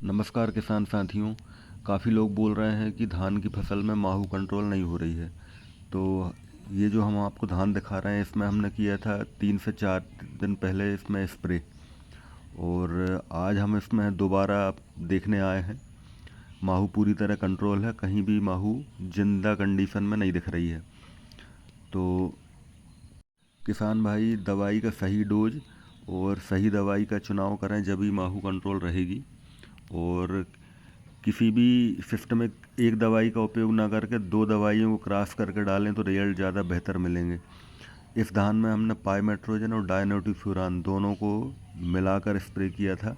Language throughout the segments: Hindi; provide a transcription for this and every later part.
नमस्कार किसान साथियों। काफ़ी लोग बोल रहे हैं कि धान की फसल में माहू कंट्रोल नहीं हो रही है। तो ये जो हम आपको धान दिखा रहे हैं इसमें हमने किया था 3 से 4 दिन पहले इसमें स्प्रे, और आज हम इसमें दोबारा देखने आए हैं। माहू पूरी तरह कंट्रोल है, कहीं भी माहू जिंदा कंडीशन में नहीं दिख रही है। तो किसान भाई दवाई का सही डोज और सही दवाई का चुनाव करें, जब भी माहू कंट्रोल रहेगी। और किसी भी सिस्टमिक एक दवाई का उपयोग ना करके 2 दवाइयों को क्रॉस करके डालें तो रिजल्ट ज़्यादा बेहतर मिलेंगे। इस धान में हमने पाइमेट्रोजन और डायनोटिफ्यूरान दोनों को मिलाकर स्प्रे किया था,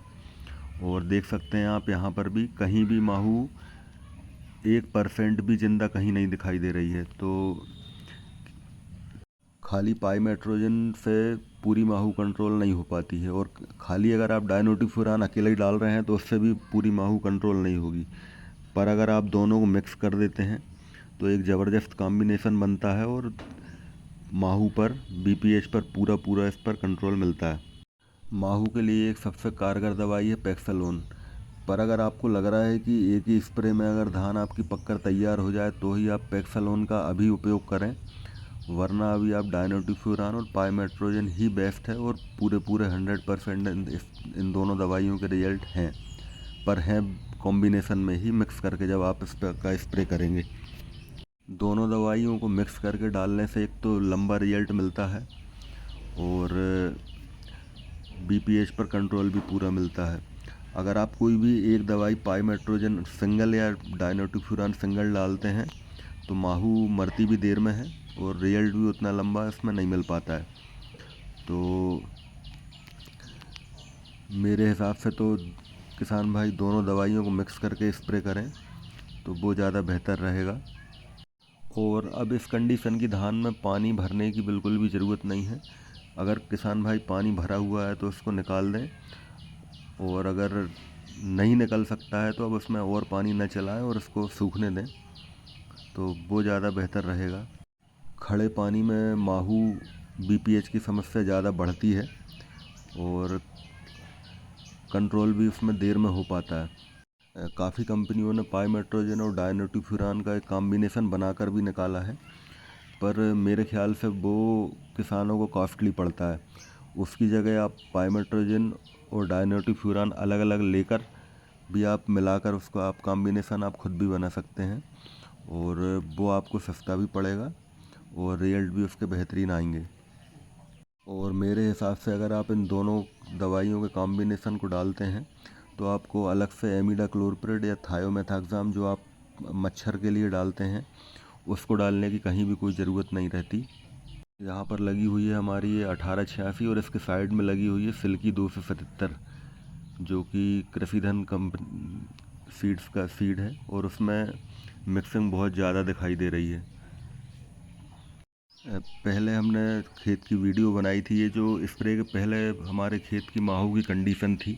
और देख सकते हैं आप यहाँ पर भी कहीं भी माहू 1% भी जिंदा कहीं नहीं दिखाई दे रही है। तो खाली पाइमेट्रोजन से पूरी माहू कंट्रोल नहीं हो पाती है, और खाली अगर आप डायनोटिफ्यूरान अकेले ही डाल रहे हैं तो उससे भी पूरी माहू कंट्रोल नहीं होगी। पर अगर आप दोनों को मिक्स कर देते हैं तो एक ज़बरदस्त कॉम्बिनेशन बनता है, और माहू पर बीपीएच पर पूरा इस पर कंट्रोल मिलता है। माहू के लिए एक सबसे कारगर दवाई है पैक्सलोन। पर अगर आपको लग रहा है कि एक ही स्प्रे में अगर धान आपकी पककर तैयार हो जाए तो ही आप पैक्सलोन का अभी उपयोग करें, वरना अभी आप डायनोटिफ्यूरान और पाइमेट्रोजन ही बेस्ट है। और पूरे 100% इन दोनों दवाइयों के रिजल्ट हैं, पर हैं कॉम्बिनेशन में ही मिक्स करके जब आप इस पर का स्प्रे करेंगे। दोनों दवाइयों को मिक्स करके डालने से एक तो लंबा रिजल्ट मिलता है, और बीपीएच पर कंट्रोल भी पूरा मिलता है। अगर आप कोई भी एक दवाई पाइमेट्रोजन सिंगल या डायनोटिफ्यूरान सिंगल डालते हैं तो माहू मरती भी देर में है, और रिजल्ट भी उतना लंबा इसमें नहीं मिल पाता है। तो मेरे हिसाब से तो किसान भाई दोनों दवाइयों को मिक्स करके स्प्रे करें तो वो ज़्यादा बेहतर रहेगा। और अब इस कंडीशन की धान में पानी भरने की बिल्कुल भी ज़रूरत नहीं है। अगर किसान भाई पानी भरा हुआ है तो उसको निकाल दें, और अगर नहीं निकल सकता है तो अब उसमें और पानी न चलाएं और उसको सूखने दें, तो वो ज़्यादा बेहतर रहेगा। खड़े पानी में माहू बीपीएच की समस्या ज़्यादा बढ़ती है, और कंट्रोल भी उसमें देर में हो पाता है। काफ़ी कंपनियों ने पाइमेट्रोजन और डायनोटिफ्यूरान का एक कॉम्बिनेशन बनाकर भी निकाला है, पर मेरे ख्याल से वो किसानों को कॉस्टली पड़ता है। उसकी जगह आप पाइमेट्रोजन और डायनोटिफ्यूरान अलग अलग लेकर भी आप मिलाकर उसको आप कॉम्बिनेशन आप खुद भी बना सकते हैं, और वो आपको सस्ता भी पड़ेगा और रिजल्ट भी उसके बेहतरीन आएंगे। और मेरे हिसाब से अगर आप इन दोनों दवाइयों के कॉम्बिनेशन को डालते हैं तो आपको अलग से एमिडाक्लोप्रिड या थायोमेथाक्साम जो आप मच्छर के लिए डालते हैं उसको डालने की कहीं भी कोई ज़रूरत नहीं रहती। यहाँ पर लगी हुई है हमारी ये 1886, और इसके साइड में लगी हुई है सिल्की 277, जो कि कृषिधन कंपनी सीड्स का सीड है, और उसमें मिक्सिंग बहुत ज़्यादा दिखाई दे रही है। पहले हमने खेत की वीडियो बनाई थी, ये जो स्प्रे के पहले हमारे खेत की माहू की कंडीशन थी,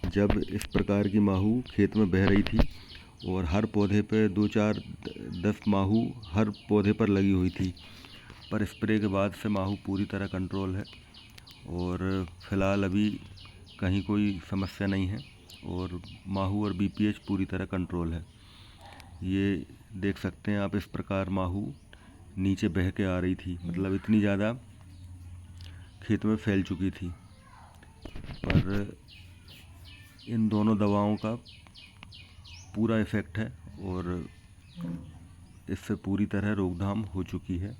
जब इस प्रकार की माहू खेत में बह रही थी और हर पौधे पे 2 4 10 माहू हर पौधे पर लगी हुई थी। पर स्प्रे के बाद से माहू पूरी तरह कंट्रोल है, और फ़िलहाल अभी कहीं कोई समस्या नहीं है, और माहू और बीपीएच पूरी तरह कंट्रोल है। ये देख सकते हैं आप, इस प्रकार माहू नीचे बह के आ रही थी, मतलब इतनी ज़्यादा खेत में फैल चुकी थी। पर इन दोनों दवाओं का पूरा इफ़ेक्ट है, और इससे पूरी तरह रोकथाम हो चुकी है।